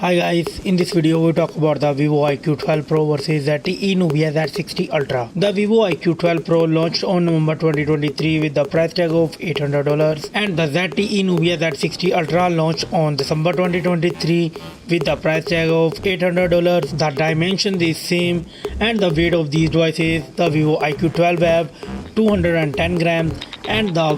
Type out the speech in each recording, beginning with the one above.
Hi guys, in this video we talk about the Vivo IQ12 Pro versus ZTE Nubia Z60 Ultra. The Vivo IQ12 Pro launched on November 2023 with the price tag of $800 and the ZTE Nubia Z60 Ultra launched on December 2023 with the price tag of $800. The dimension is same and the weight of these devices, the Vivo IQ12 have 210 grams and the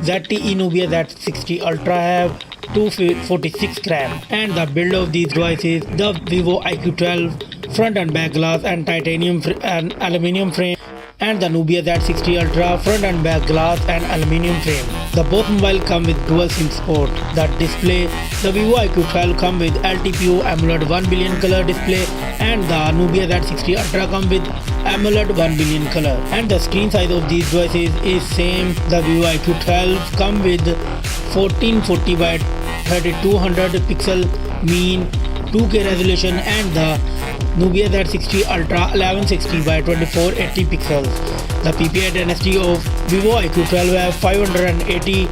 ZTE Nubia Z60 Ultra have 246 grams. And the build of these devices, the Vivo IQ12 front and back glass and titanium and aluminium frame, and the Nubia Z60 Ultra front and back glass and aluminium frame. The both mobile come with dual SIM support. The display, the Vivo IQ12 come with LTPO AMOLED 1 billion color display and the Nubia Z60 Ultra come with AMOLED 1 billion color. And the screen size of these devices is same. The Vivo IQ12 come with 1440 by 3200 pixel mean 2K resolution and the Nubia Z60 Ultra 1160 by 2480 pixels. The PPI density of Vivo IQ12 have 580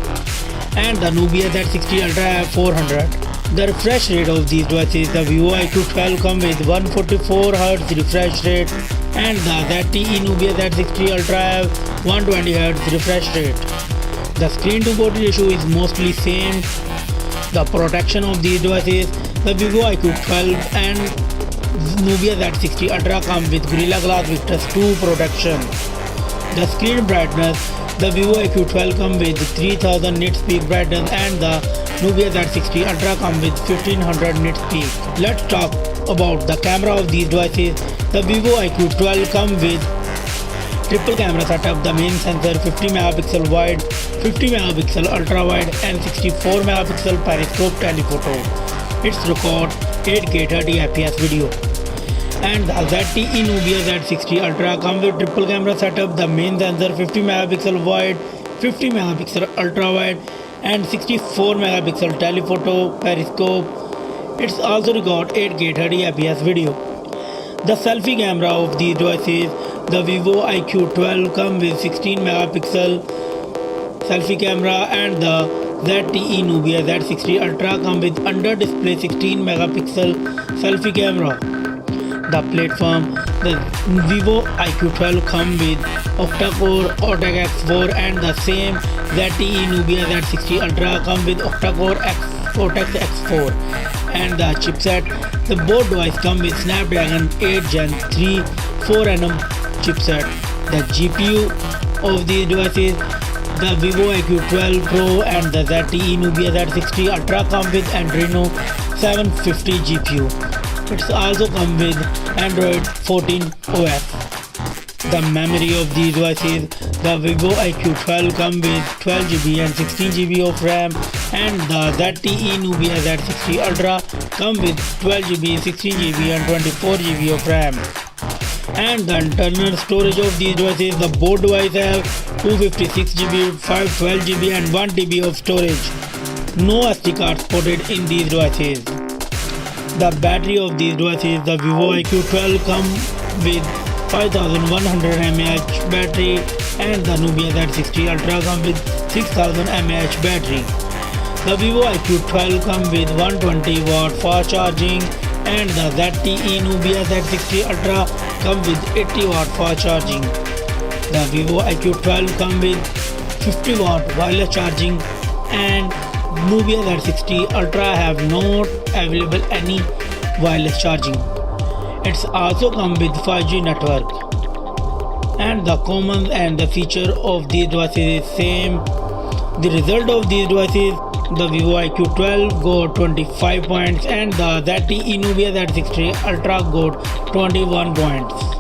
and the Nubia Z60 Ultra have 400. The refresh rate of these devices, the Vivo IQ12 come with 144Hz refresh rate and the ZTE Nubia Z60 Ultra have 120Hz refresh rate. The screen to body ratio is mostly same. The protection of these devices, the Vivo IQ12 and Nubia Z60 Ultra come with Gorilla Glass Victus 2 protection. The screen brightness, the Vivo IQ12 come with 3000 nits peak brightness and the Nubia Z60 Ultra come with 1500 nits peak. Let's talk about the camera of these devices. The Vivo IQ12 come with triple camera setup, the main sensor 50 megapixel wide, 50 megapixel ultra wide and 64 megapixel periscope telephoto. It's record 8K 30fps video. And the ZTE Nubia Z60 Ultra come with triple camera setup, the main sensor 50 megapixel wide, 50 megapixel ultra wide and 64 megapixel telephoto periscope. It's also record 8K 30fps video. The selfie camera of these devices, the Vivo IQ12 come with 16 megapixel selfie camera and the ZTE Nubia Z60 Ultra come with under display 16 megapixel selfie camera. The platform, the Vivo IQ12 come with octa-core Cortex X4 and the same ZTE Nubia Z60 Ultra come with octa-core Cortex X4 and the chipset. The both devices come with Snapdragon 8 Gen 3 4nm chipset. The GPU of these devices, the Vivo IQ12 Pro and the ZTE Nubia Z60 Ultra come with Adreno 750 GPU. It's also come with Android 14 OS. The memory of these devices, the Vivo IQ12 come with 12GB and 16GB of RAM and the ZTE Nubia Z60 Ultra come with 12GB, 16GB and 24GB of RAM. And the internal storage of these devices, the both devices have 256GB, 512GB and 1TB of storage. No SD card supported in these devices. The battery of these devices, the Vivo IQ12 come with 5100 mAh battery and the Nubia Z60 Ultra come with 6000 mAh battery. The Vivo IQ12 come with 120 watt fast charging and the ZTE Nubia Z60 Ultra come with 80 watt fast charging. The Vivo IQ12 come with 50 watt wireless charging and Nubia Z60 Ultra have not available any wireless charging. It's also come with 5G network. And the common and the feature of these devices is same. The result of these devices, the Vivo IQ12 got 25 points and the ZTE Nubia Z60 Ultra got 21 points.